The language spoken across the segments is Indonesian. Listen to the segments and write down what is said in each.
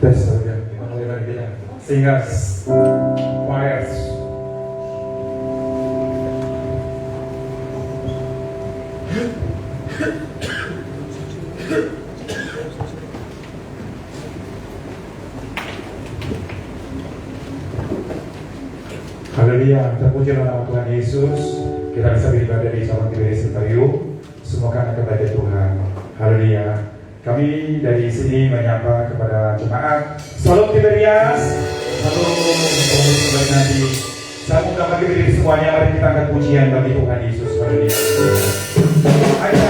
tes ya, kita mulai lagi ya. Singers, choirs. Haleluya, terpujilah nama Tuhan Yesus. Kita bisa beribadah di cabang Tiberias Cipayung. Semua karena kebaikan Tuhan. Haleluya. Kami dari sini menyapa kepada jemaat Shalom Tiberias. Shalom kembali nanti. Salam damai bagi semuanya. Mari kita angkat pujian bagi Tuhan Yesus. Haleluya. Ayo.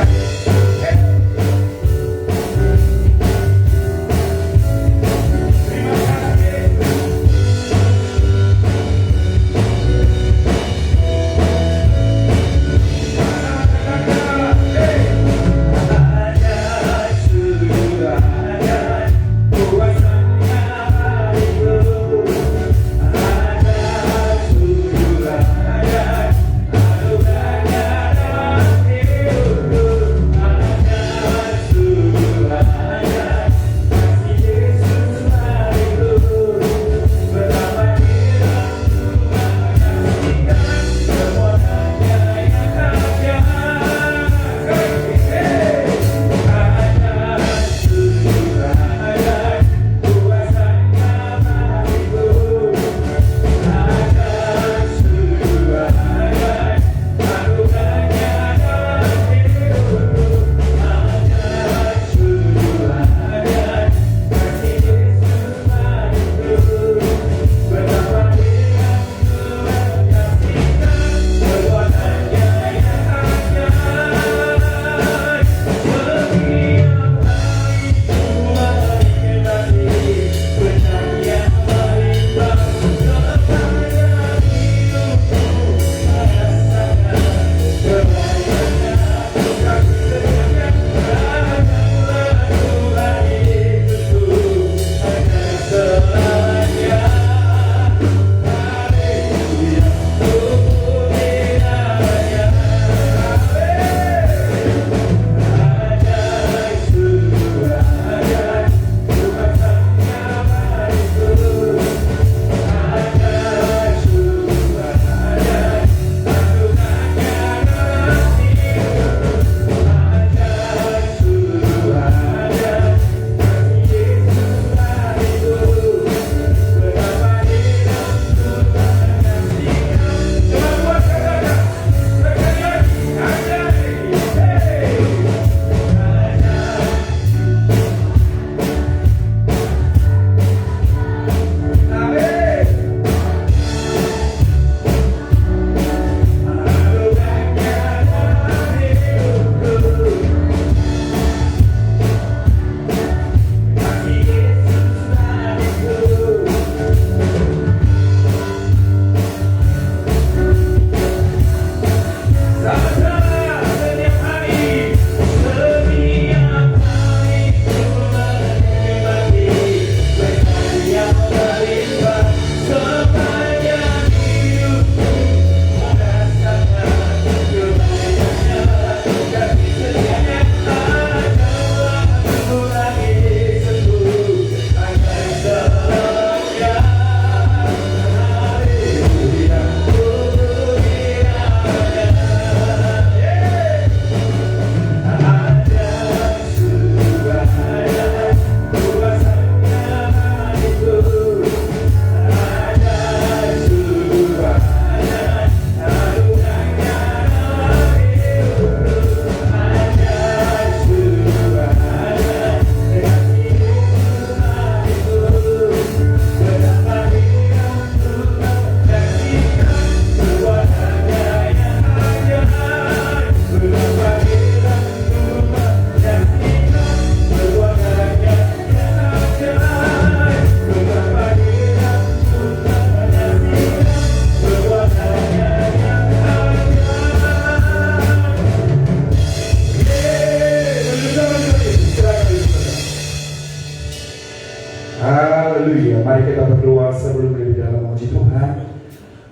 Haleluya. Mari kita berdoa sebelum lebih dalam memuji Tuhan.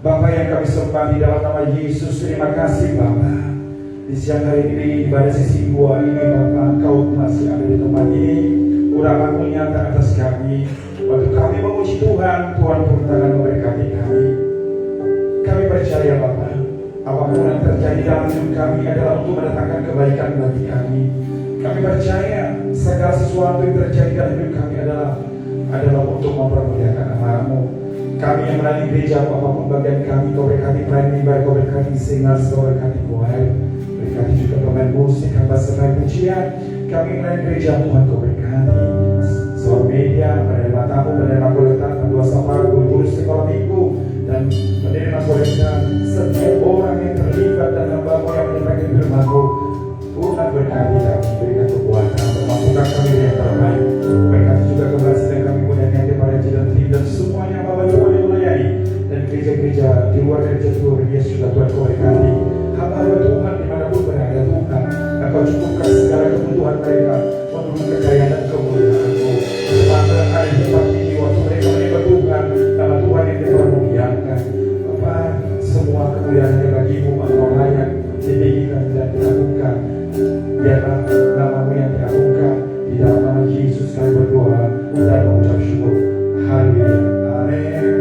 Bapa yang kami sembah di dalam nama Yesus, terima kasih Bapa. Di siang hari ini pada sisi gua ini Bapa, Engkau masih ada di tempat ini. Urapanmu nyata atas kami, puji Tuhan, Tuhan turun tangan memberkati kami. Kami percaya Bapa, apapun yang terjadi dalam hidup kami adalah untuk mendatangkan kebaikan bagi kami. Kami percaya segala sesuatu yang terjadi dalam hidup kami adalah untuk mempermuliakan nama-Mu. Kami yang melayani gereja, apapun bagian kami, Kau berkati pelayan mimbar, Kau berkati singal, Kau berkati choir, berkati juga pemain musik, hamba serta pujian. Kami melayani gereja Tuhan, Kau berkati soal media, menerima tamu, menerima koletan, mendua safar, guru sekolah minggu, dan menerima koletan setiap orang yang terlibat dan hamba-Mu yang menyampaikan firman-Mu. Tuhan berkati kami, berikan kekuatan, memampukan kami yang terbaik. Berkati juga keberhasilan kami punya niatnya para jalan tim dan semuanya Bapak Tuhan yang melayani, dan gereja-gereja di luar gereja Tuhan Yesus juga Tuhan Kau berkati. Hamba Tuhan dimanapun berada Tuhan, Engkau cukupkan segala kebutuhan mereka menurut kekayaan dan kemuliaan-Mu. Pada hari Jumat ini waktu mereka menyembah Tuhan, nama Tuhan yang dipermuliakan. Bapak, semua kemuliaan yang bagi-Mu Engkau layak ditinggikan dan diagungkan. Biarlah nama-Mu yang diagungkan. Di dalam nama Yesus kami berdoa dan mengucap syukur. Haleluya. Amin.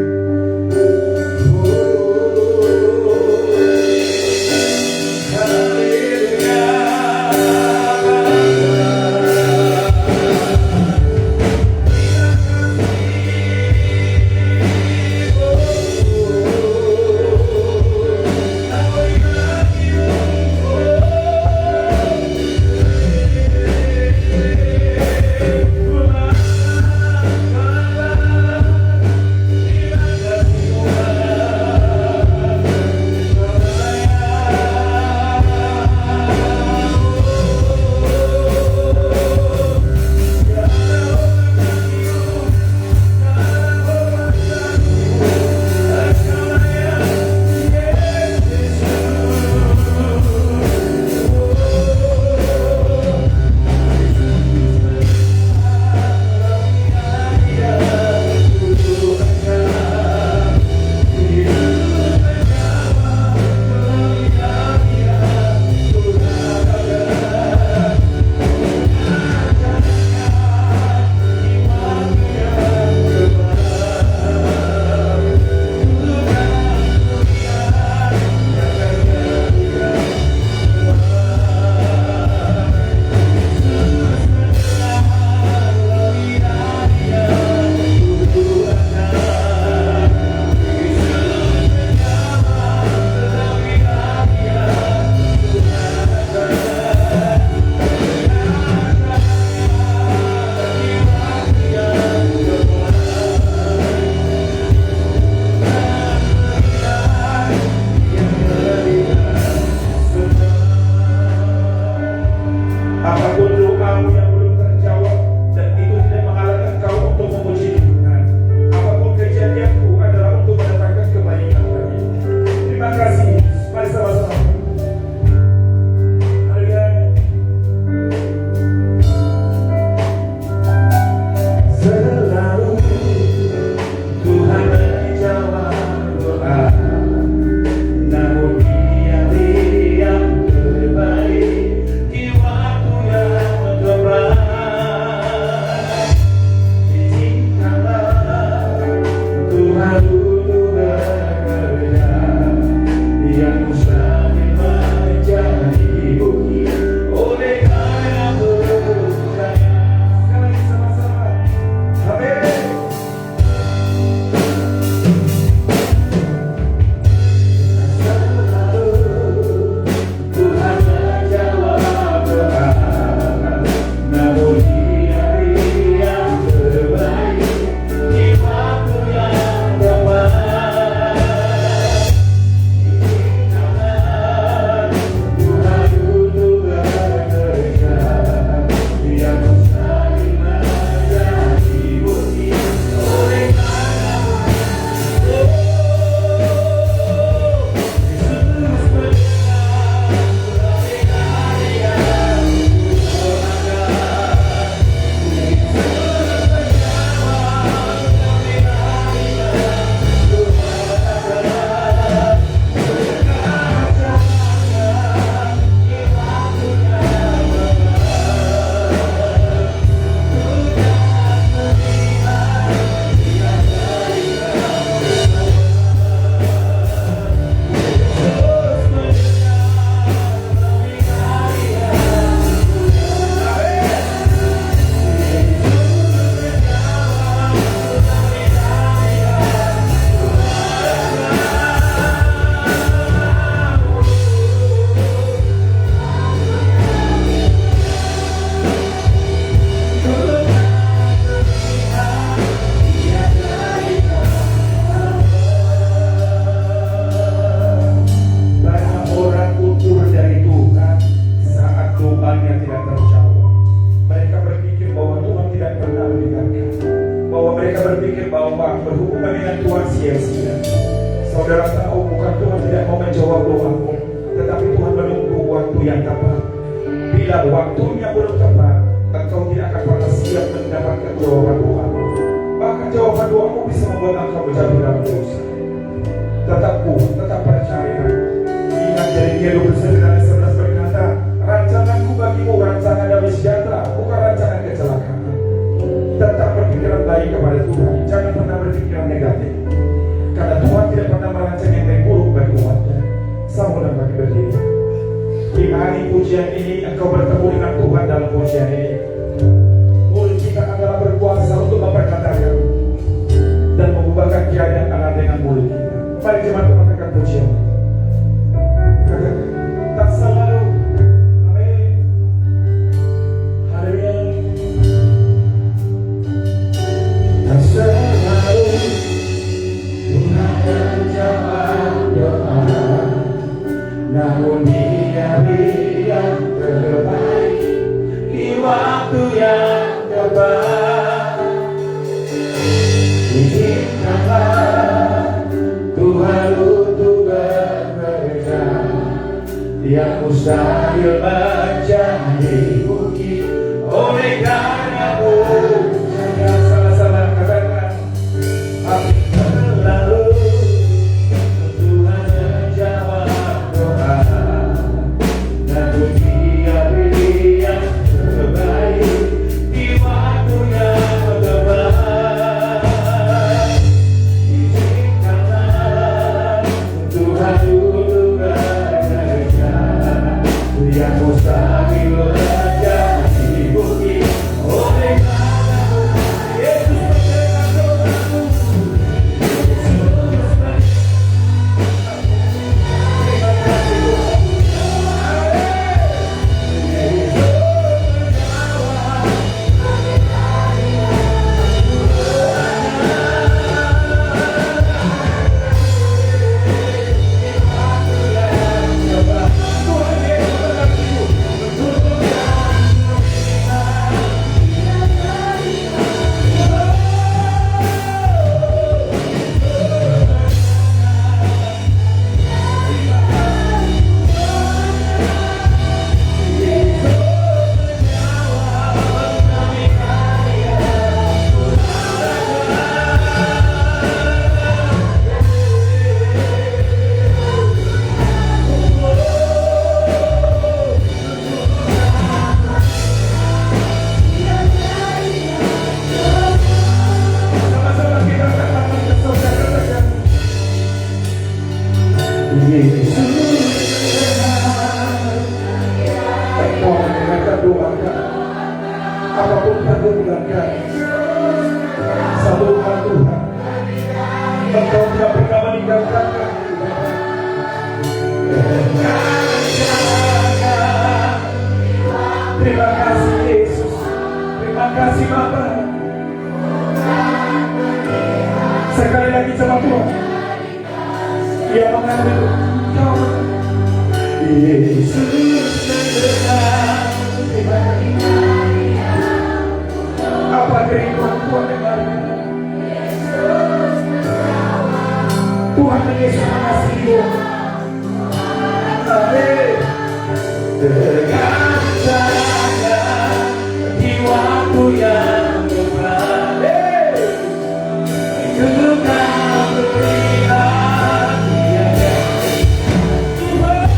Mereka berpikir bahwa berhubungan dengan Tuhan sia-sia. Saudara tahu, bukan Tuhan tidak mau menjawab doamu, tetapi Tuhan menunggu waktu yang tepat. Bila waktunya belum tepat, engkau tidak akan pernah siap mendapatkan jawaban doamu. Bahkan jawaban doamu bisa membuat engkau menjadi dalam dosa. Tetap kuat, tetap percaya. Ingat Yeremia 29:11 berkata, rancanganku bagimu rancangan damai sejahtera, bukan rancangan kecelakaan. Tetap berpikiran baik kepada Tuhan, jangan pernah berpikiran negatif. Karena Tuhan tidak pernah merancang yang baik buruk bagi umatnya. Sambunglah bagi berdiri. Di hari pujian ini, engkau bertemu dengan Tuhan dalam pujian ini. Mulut kita adalah berkuasa untuk memperkatakan dan mengubahkan keadaan Allah dengan mulut kita. Mari jemaat mengatakan pujian. Katakan, tak selalu. Amin. Haleluya. Tak selalu Tuhan menjawab doa, namun Dia beri yang terbaik di waktu yang tepat. Izinkanlah Tuhan untuk bekerja, yang mustahil menjadi mungkin oleh karena-Mu. Sama-sama katakan, amin. Selalu Tuhan menjawab doa, namun Dia beri yang terbaik di waktu yang tepat. Izinkanlah Tuhan untuk bekerja, yang mustahil menjadi mungkin oleh karena-Mu. Yesus mendengar doamu. Apapun yang Tuhan, sambungkan Tuhan. Engkau tidak pernah meninggalkan kami. Terima kasih Yesus, terima kasih Bapa. Sekali lagi sama Tuhan, Dia mengambil Kau. Yesus mendengar apa kerinduan Tuhan dengarnya. Tuhan Yesus mengasihimu. Amin. Dengan cara di waktu yang tepat, untuk Kau berikan dia. Tuhan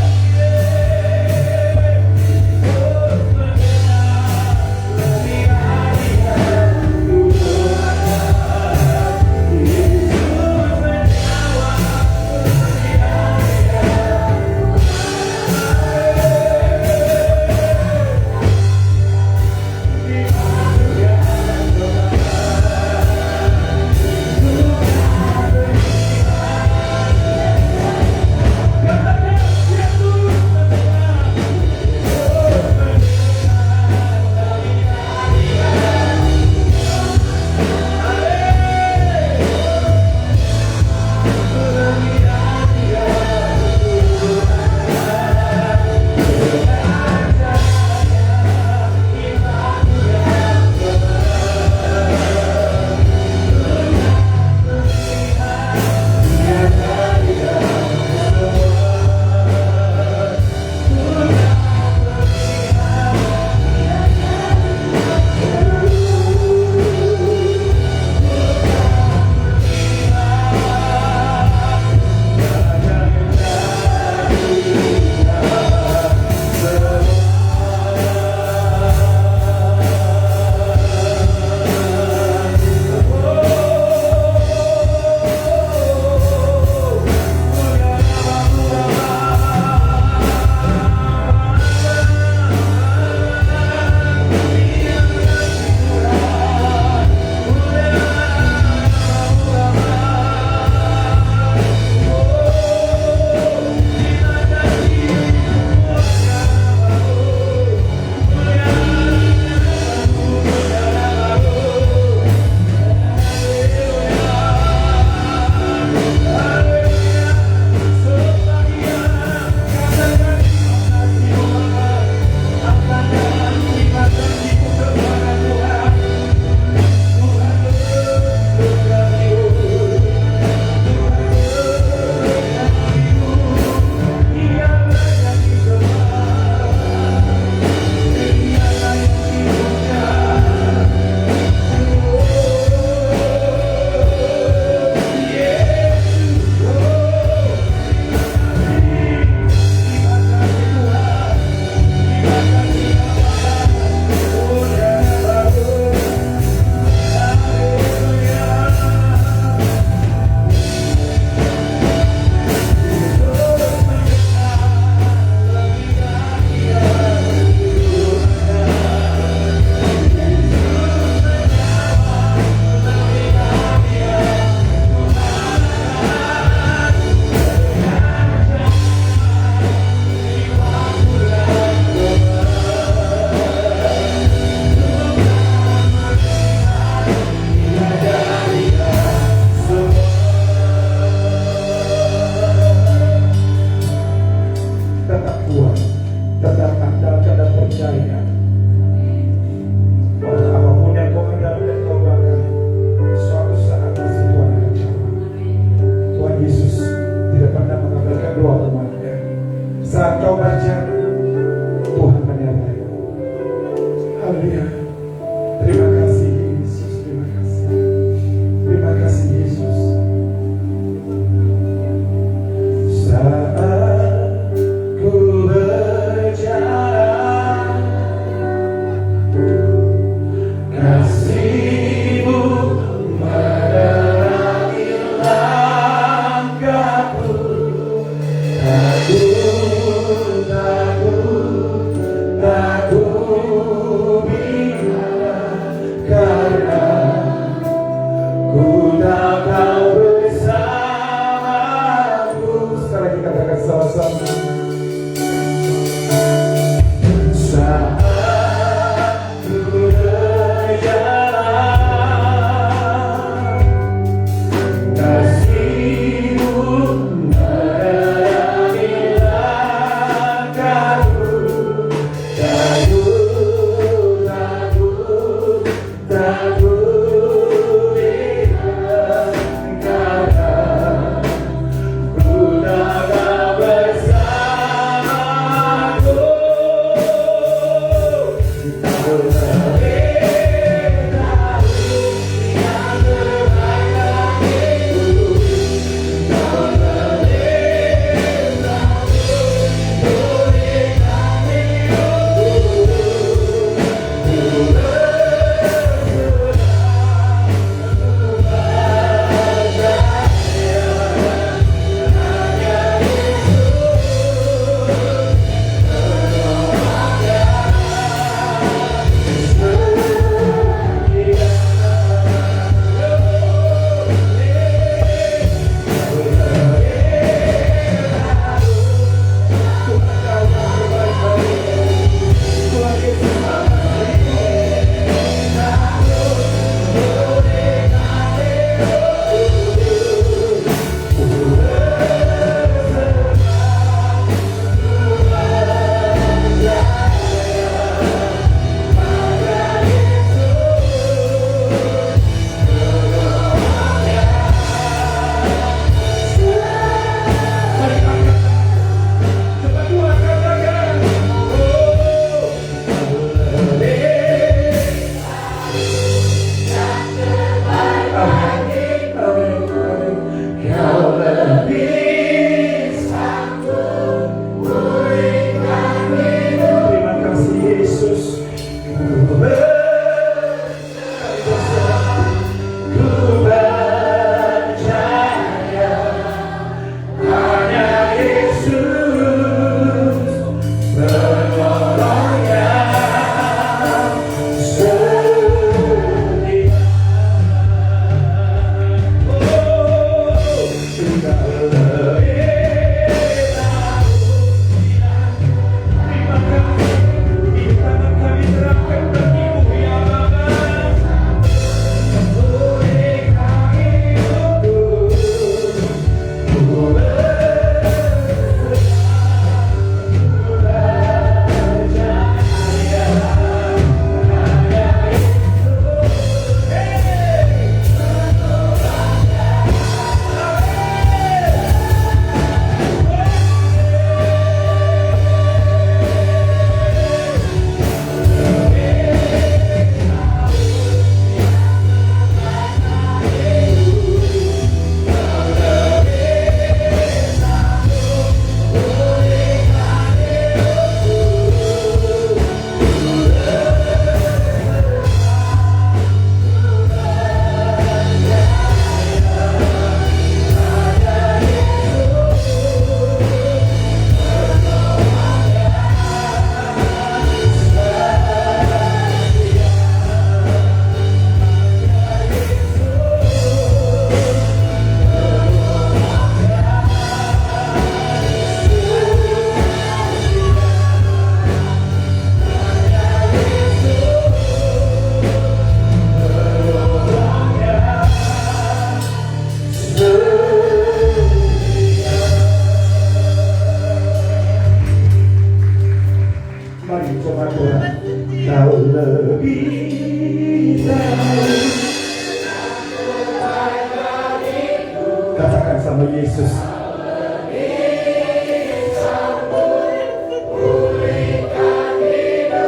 Yesus.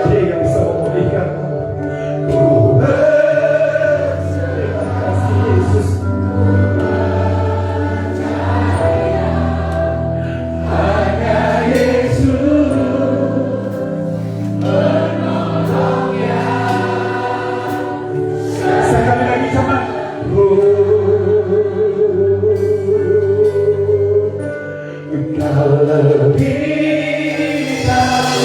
Dia yang bisa memulihkan. Terima kasih Yesus. Hanya Yesus penolongnya. Sekali lagi sama. Kau lebih tahu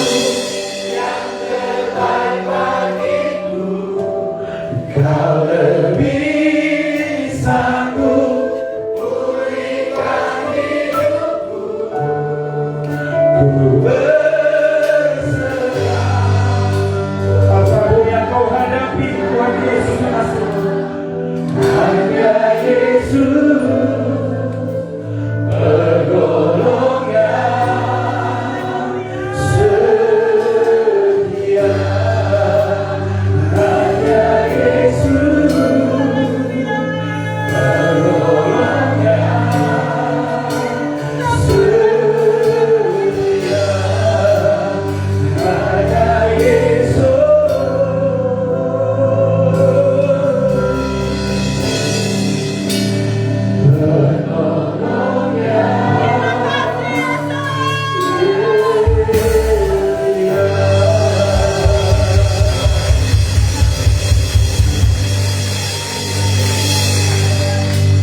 yang terbaik bagiku. Kau lebih sanggup pulihkan hidupku. Ku berserah apapun yang kau hadapi, Tuhan Yesus mengasih. Hanya Yesus penolongnya setia. Hanya Yesus penolongnya setia. Hanya Yesus penolongnya.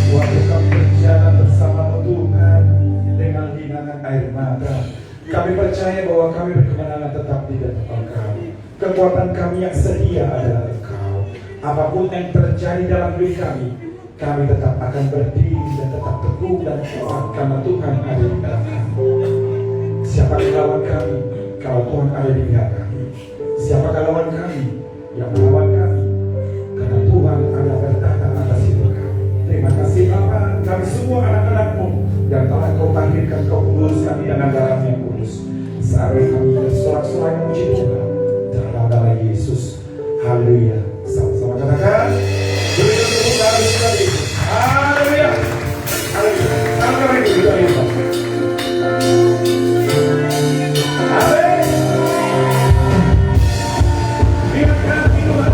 Waktu kami berjalan bersama Tuhan dengan linangan air mata, kami percaya bahwa kami berkemenangan tetap di dalam Engkau. Kekuatan kami yang sedia adalah Engkau. Apapun yang terjadi dalam diri kami, kami tetap akan berdiri dan tetap teguh dan kuat karena Tuhan ada di dalam kami. Siapa lawan kami kalau Tuhan ada di pihak kami? Siapa lawan kami yang melawan kami? Karena Tuhan ada bertata atas hidup kami. Terima kasih Bapa, kami semua anak-anak-Mu yang telah Kau tahirkan, Kau kuduskan dengan darah yang kudus. Saat kami bersorak-sorai memuji Tuhan dalam nama Yesus. Haleluya. Sama-sama katakan, berikan tepuk tangan sekali. Haleluya. Haleluya. Sama-sama itu kita lihat. Amin. Biarkan Tuhan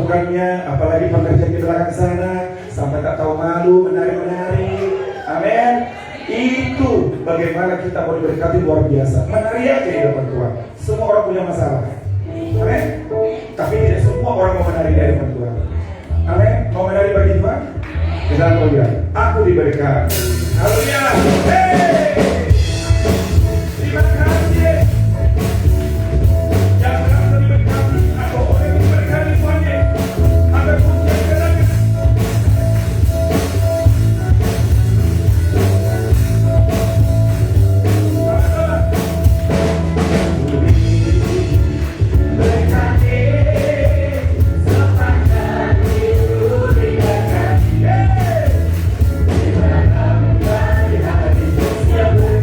melakukannya, apalagi pekerjaan di belakang sana, sampai tak tahu malu menari-menari. Amin. Itu bagaimana kita mau diberkati luar biasa. Menari aja di depan Tuhan. Semua orang punya masalah. Amin. Tapi tidak semua orang mau menari di depan Tuhan. Amin. Mau menari bagi Tuhan? Kita lihat. Aku diberkati. Haleluya. Hey! Terima kasih. Yang merasa diberkati atau orang yang diberkati Tuhan, ada pujian gerak. Siapa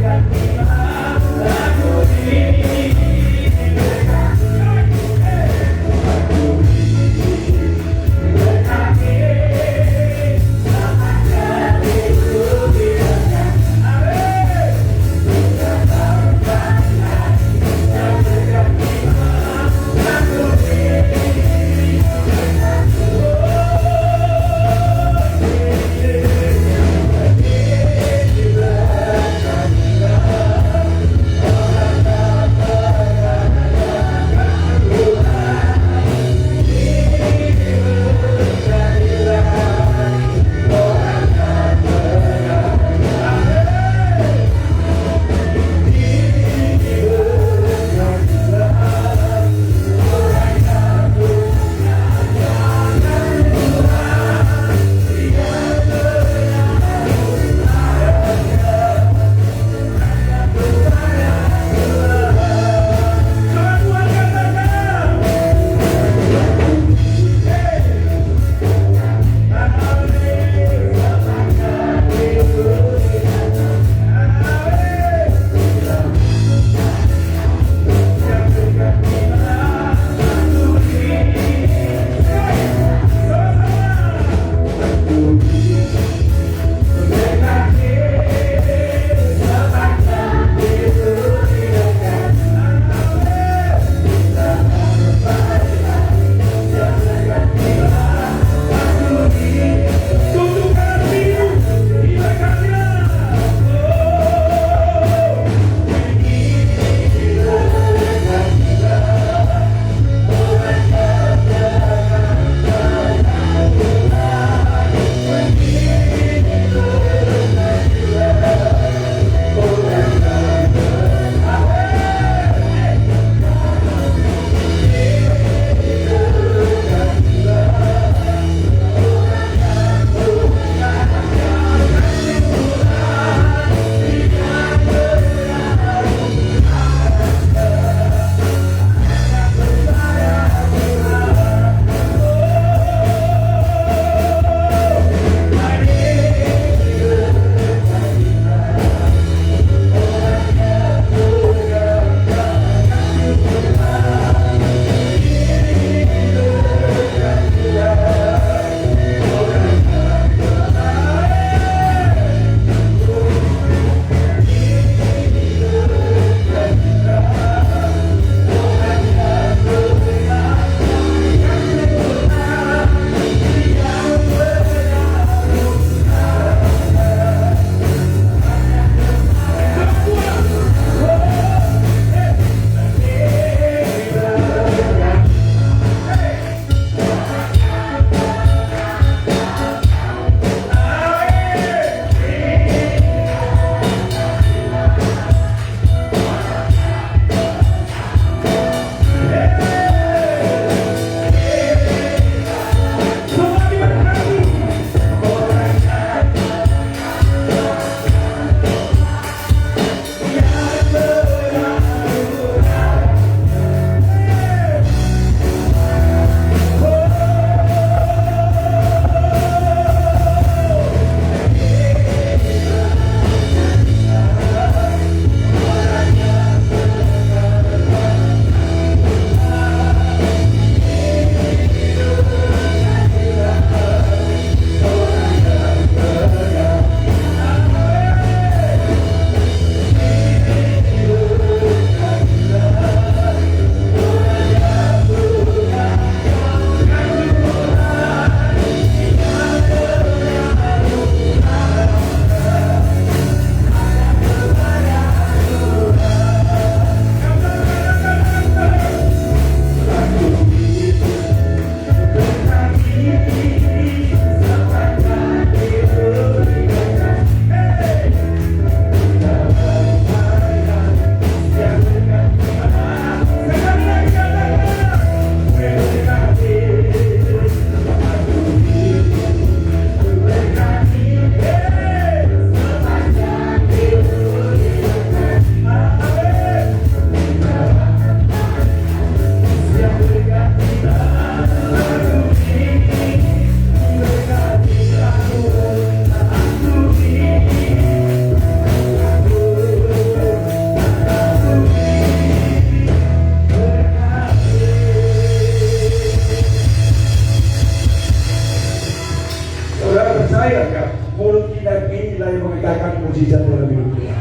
Percayakah mulut kita inilah yang mengatakan mujizat dalam hidup kita?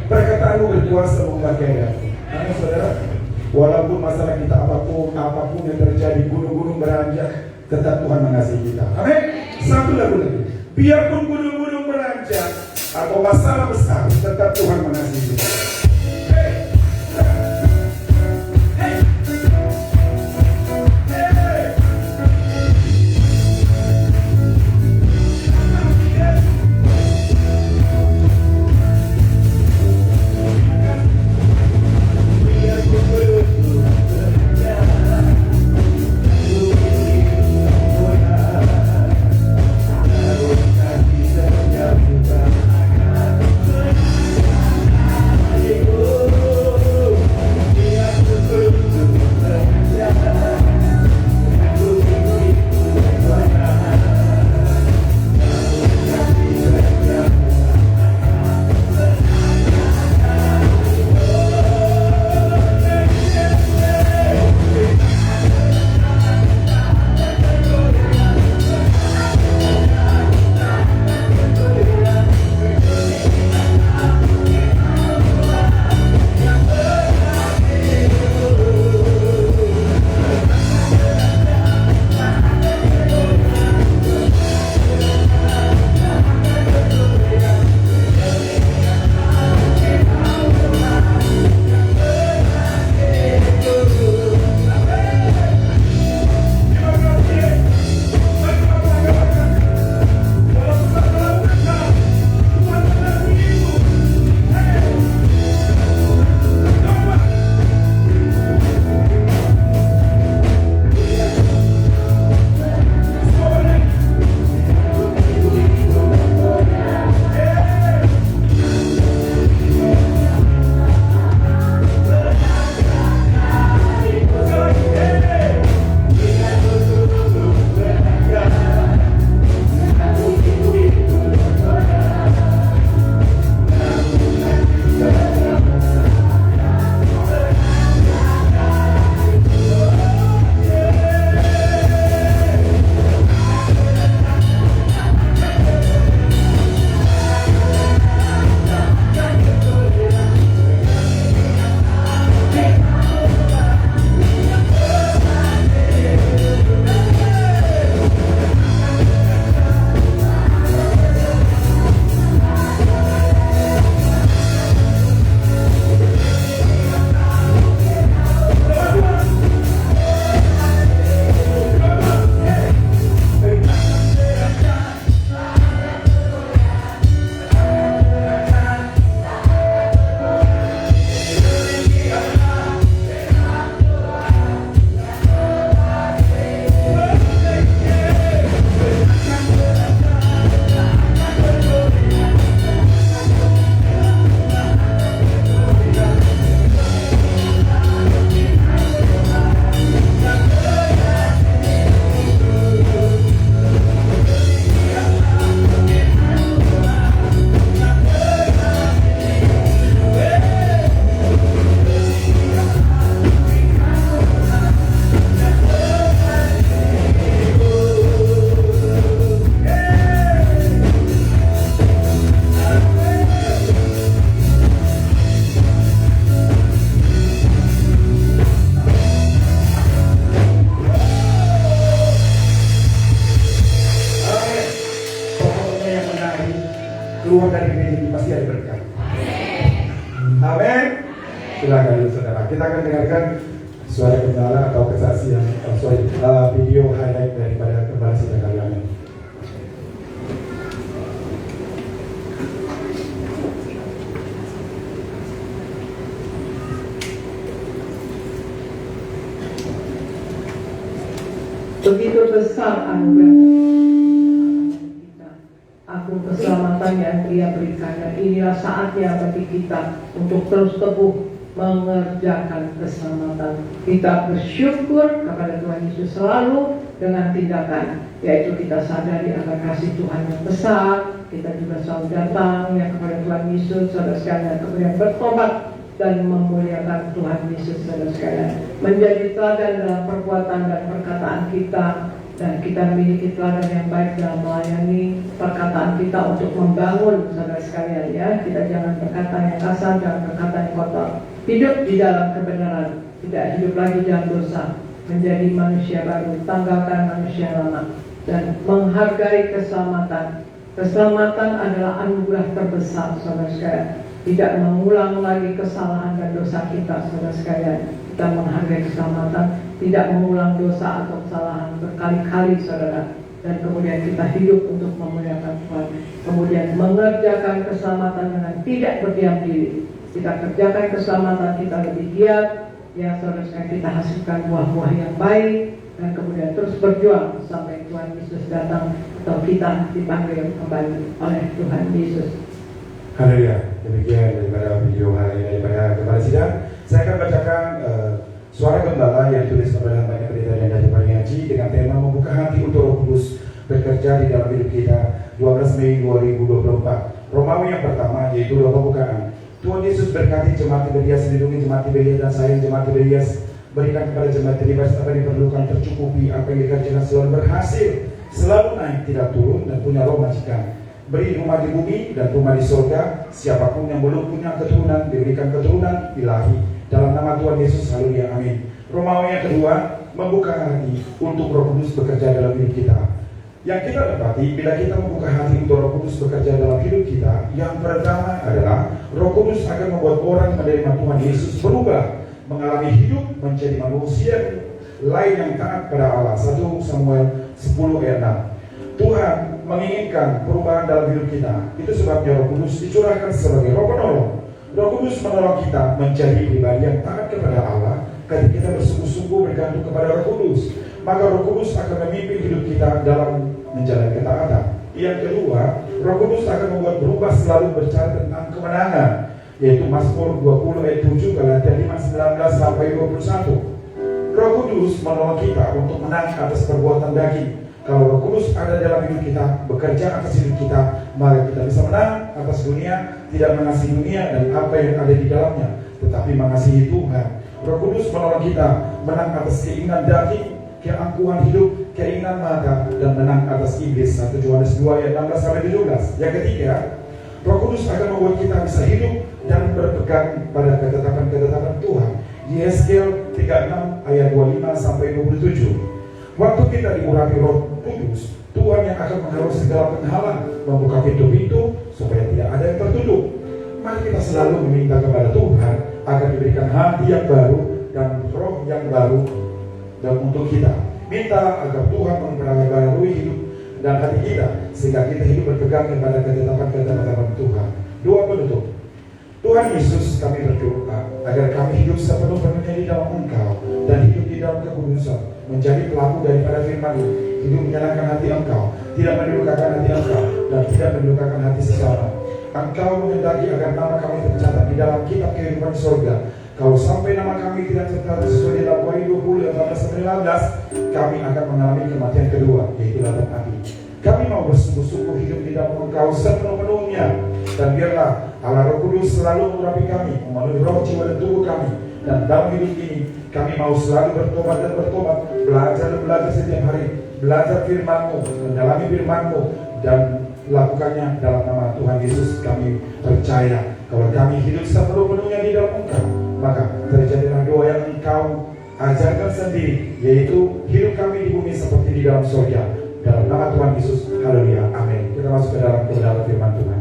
Perkataanmu berkuasa mengubah keadaan. Amin saudara. Walaupun masalah kita apapun yang terjadi, gunung-gunung beranjak, tetap Tuhan mengasihi kita. Amin. Satu lagu lagi. Biarpun gunung-gunung beranjak atau masalah besar, tetap Tuhan mengasihi kita. keluar dari gereja ini pasti ada berkat. Amin. Silakan dulu saudara. Kita akan dengarkan suara kendala atau kesaksian, video highlight daripada kembali sidang kali ini. Begitu besar anugerah kita, agung keselamatan yang Dia berikan, dan inilah saatnya bagi kita untuk terus teguh mengerjakan keselamatan. Kita bersyukur kepada Tuhan Yesus selalu dengan tindakan, yaitu kita sadari akan kasih Tuhan yang besar. Kita juga selalu datang ya kepada Tuhan Yesus, saudara sekalian, kemudian bertobat dan memuliakan Tuhan Yesus, saudara sekalian, menjadi teladan dalam perbuatan dan perkataan kita, dan kita memiliki teladan yang baik dalam melayani perkataan kita untuk membangun saudara sekalian ya. Kita jangan berkata yang kasar, jangan berkata yang kotor. Hidup di dalam kebenaran, tidak hidup lagi dalam dosa, menjadi manusia baru, tanggalkan manusia lama, dan menghargai keselamatan. Keselamatan adalah anugerah terbesar saudara sekalian. Tidak mengulang lagi kesalahan dan dosa kita saudara sekalian. Kita menghargai keselamatan, tidak mengulang dosa atau kesalahan berkali-kali saudara, dan kemudian kita hidup untuk memuliakan Tuhan, kemudian mengerjakan keselamatan dengan tidak berdiam diri. Kita kerjakan keselamatan, kita lebih giat ya saudara sekalian, kita hasilkan buah-buah yang baik, dan kemudian terus berjuang sampai Tuhan Yesus datang atau kita dipanggil kembali oleh Tuhan Yesus. Haleluya. Demikian daripada video hari ini daripada Gembala Sidang. Saya akan bacakan suara gembala yang ditulis oleh hambanya pendeta dan dari Haji dengan tema membuka hati untuk Roh Kudus bekerja di dalam hidup kita, 12 Mei 2024. Romawi yang pertama yaitu doa pembukaan. Tuhan Yesus berkati jemaat Tiberias, lindungi jemaat Tiberias dan sayang jemaat Tiberias. Berikan kepada jemaat Tiberias apa yang diperlukan, tercukupi apa yang dikerjakan selalu berhasil, selalu naik tidak turun, dan punya roh majikan. Beri rumah di bumi dan rumah di surga. Siapapun yang belum punya keturunan diberikan keturunan ilahi dalam nama Tuhan Yesus. Haleluya, amin. Romawi yang kedua, membuka hati untuk Roh Kudus bekerja dalam hidup kita. Yang kita dapati bila kita membuka hati untuk Roh Kudus bekerja dalam hidup kita, yang pertama adalah Roh Kudus akan membuat orang menerima Tuhan Yesus berubah, mengalami hidup menjadi manusia lain yang taat pada Allah. 1 Samuel 10 ayat 6. Tuhan menginginkan perubahan dalam hidup kita. Itu sebabnya Roh Kudus dicurahkan sebagai Roh penolong. Roh Kudus menolong kita menjadi pribadi yang taat kepada Allah. Ketika kita bersungguh-sungguh bergantung kepada Roh Kudus, maka Roh Kudus akan memimpin hidup kita dalam menjalani ketaatan. Yang kedua, Roh Kudus akan membuat berubah selalu berbicara tentang kemenangan, yaitu Mazmur 20 ayat 7, Galatia 5:19 sampai 21. Roh Kudus menolong kita untuk menang atas perbuatan daging. Kalau Roh Kudus ada dalam hidup kita, bekerja atas hidup kita, maka kita bisa menang atas dunia, tidak mengasihi dunia dan apa yang ada di dalamnya, tetapi mengasihi Tuhan. Roh Kudus menolong kita menang atas keinginan daging, keangkuhan hidup, keinginan mata, dan menang atas iblis. 1 Yohanes 2 ayat 16 sampai 17. Yang ketiga, Roh Kudus akan membuat kita bisa hidup dan berpegang pada ketetapan-ketetapan Tuhan. Yeskel 36 ayat 25 sampai 27. Waktu kita diurapi Roh Kudus, Tuhan yang akan menghalau segala penghalang, membuka pintu-pintu supaya tidak ada yang tertutup. Mari kita selalu meminta kepada Tuhan agar diberikan hati yang baru dan roh yang baru dan untuk kita. Minta agar Tuhan memperbarui hidup dan hati kita sehingga kita hidup berpegang kepada ketetapan-ketetapan Tuhan. Doa penutup. Tuhan Yesus, kami berdoa agar kami hidup sepenuh-penuhnya di dalam Engkau dan hidup di dalam kekudusan, menjadi pelaku daripada firman-Mu, hidup menyenangkan hati Engkau, tidak mendukakan hati Engkau, dan tidak mendukakan hati sesama. Engkau menghendaki agar nama kami tercatat di dalam kitab kehidupan surga. Kalau sampai nama kami tidak tercatat sesuai dalam Wahyu 20 ayat 14-15, kami akan mengalami kematian kedua, yaitu lautan api. Kami mau bersungguh-sungguh hidup di dalam Engkau sepenuh-penuhnya, dan biarlah Allah Roh Kudus selalu mengurapi kami, memenuhi roh, jiwa, dan tubuh kami. Dan dalam hidup ini kami mau selalu bertobat dan bertobat, belajar dan belajar setiap hari, belajar firman-Mu, mendalami firman-Mu, dan lakukannya dalam nama Tuhan Yesus. Kami percaya kalau kami hidup sepenuh-penuhnya di dalam Engkau, maka terjadilah doa yang Engkau ajarkan sendiri, yaitu hidup kami di bumi seperti di dalam surga. Dalam nama Tuhan Yesus, haleluya, amin. Kita masuk ke dalam kebenaran firman Tuhan.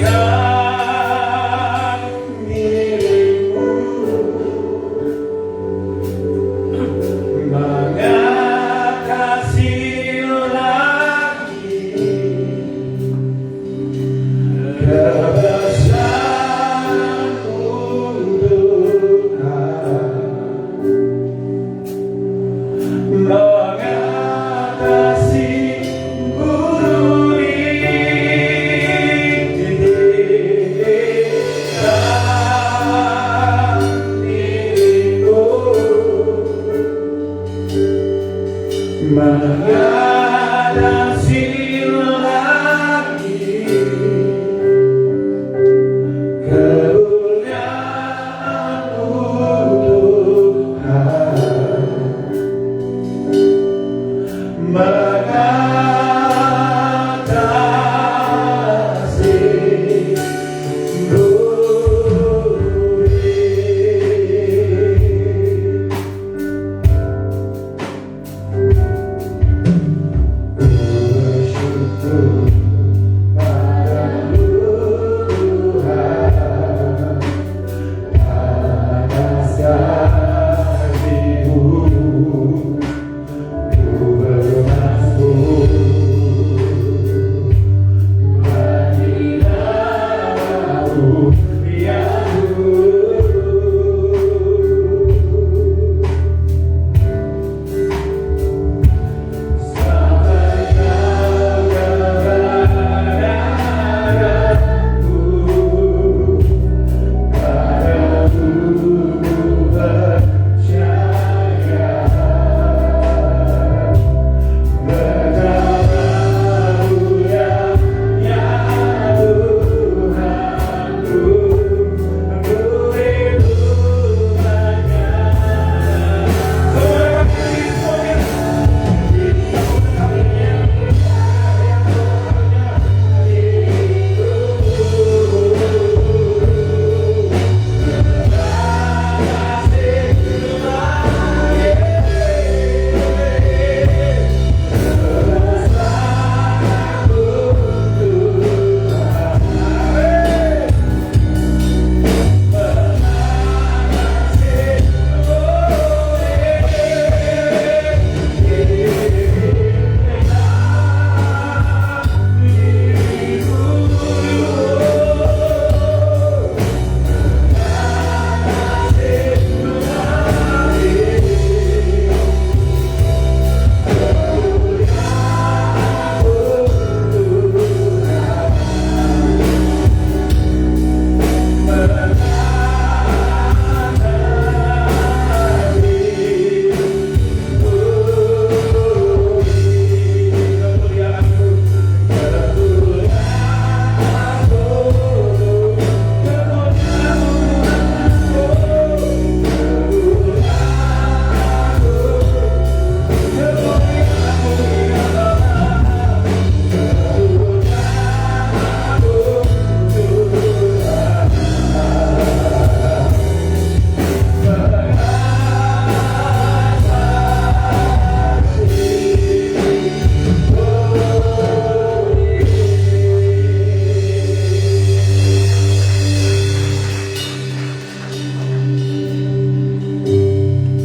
Tinggikan dirimu, mengatasi lagi kebesaran untuk mengatasi guru mengatasi lagi kemuliaan untuk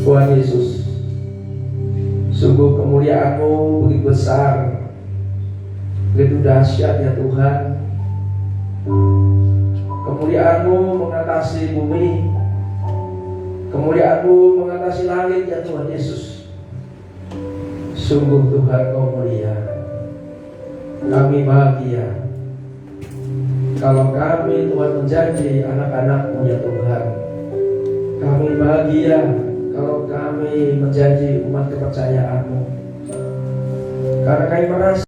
Tuhan Yesus, sungguh kemuliaan-Mu begitu besar, begitu dahsyat ya Tuhan. Kemuliaan-Mu mengatasi bumi, kemuliaan-Mu mengatasi langit ya Tuhan Yesus. Sungguh Tuhan Kau mulia. Kami bahagia kalau kami Tuhan menjadi anak-anak-Mu ya Tuhan. Kami bahagia kalau kami menjadi umat kepercayaan-Mu, karena kami merasa